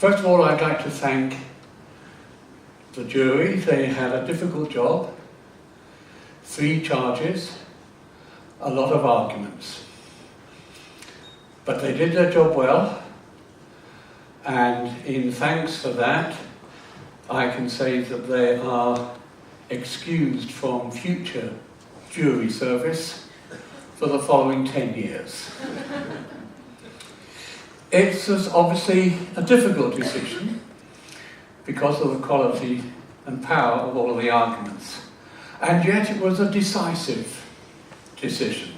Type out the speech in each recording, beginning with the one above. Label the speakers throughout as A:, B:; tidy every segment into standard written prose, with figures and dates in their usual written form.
A: First of all, I'd like to thank the jury. They had a difficult job, 3 charges, a lot of arguments. But they did their job well, and in thanks for that, I can say that they are excused from future jury service for the following 10 years. It was obviously a difficult decision because of the quality and power of all of the arguments. And yet it was a decisive decision.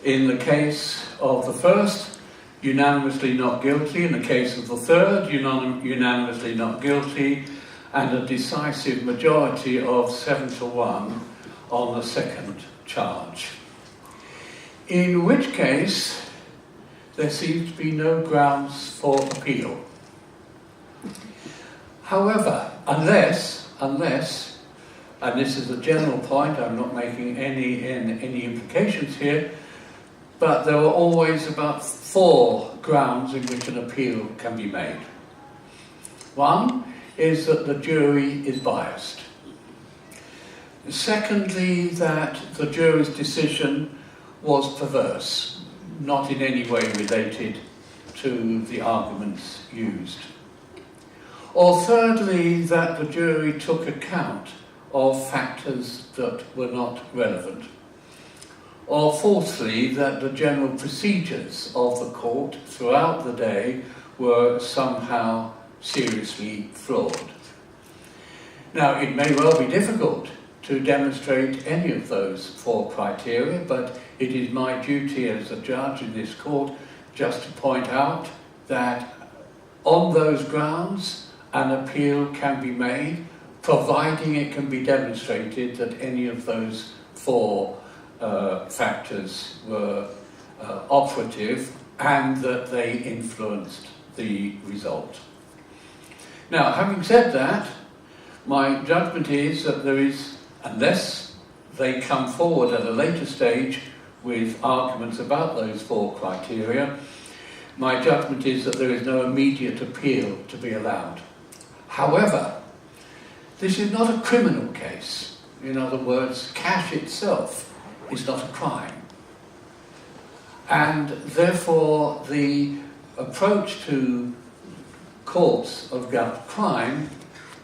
A: In the case of the first, unanimously not guilty. In the case of the third, unanimously not guilty. And a decisive majority of 7-1 on the second charge. In which case, there seems to be no grounds for appeal. However, unless, and this is a general point, I'm not making any implications here, but there are always about 4 grounds in which an appeal can be made. One is that the jury is biased. Secondly, that the jury's decision was perverse, not in any way related to the arguments used. Or thirdly, that the jury took account of factors that were not relevant. Or fourthly, that the general procedures of the court throughout the day were somehow seriously flawed. Now, it may well be difficult to demonstrate any of those 4 criteria, but it is my duty as a judge in this court just to point out that on those grounds an appeal can be made, providing it can be demonstrated that any of those 4 factors were operative and that they influenced the result. Now, having said that, my judgment is that there is, unless they come forward at a later stage with arguments about those 4 criteria, my judgment is that there is no immediate appeal to be allowed. However, this is not a criminal case. In other words, cash itself is not a crime. And therefore, the approach to courts of crime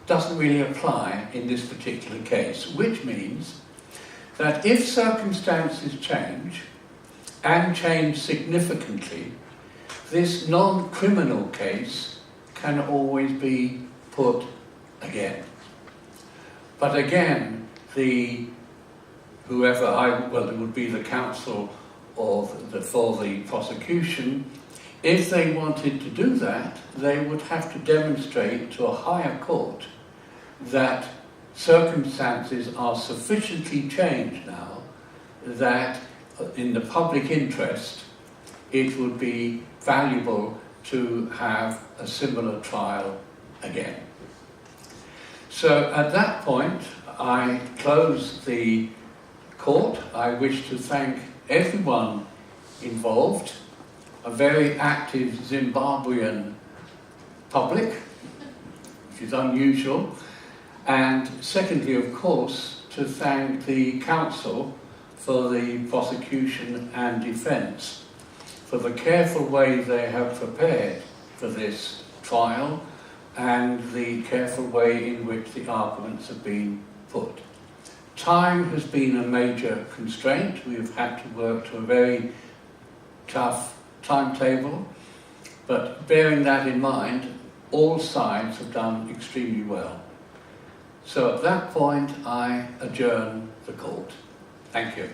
A: doesn't really apply in this particular case, which means that if circumstances change, and change significantly, this non-criminal case can always be put again. But again, it would be the counsel for the prosecution. If they wanted to do that, they would have to demonstrate to a higher court that circumstances are sufficiently changed now that in the public interest it would be valuable to have a similar trial again. So at that point, I close the court. I wish to thank everyone involved, a very active Zimbabwean public, which is unusual, and secondly, of course, to thank the counsel for the prosecution and defence for the careful way they have prepared for this trial and the careful way in which the arguments have been put. Time has been a major constraint. We have had to work to a very tough timetable, but bearing that in mind, all sides have done extremely well. So at that point, I adjourn the court. Thank you.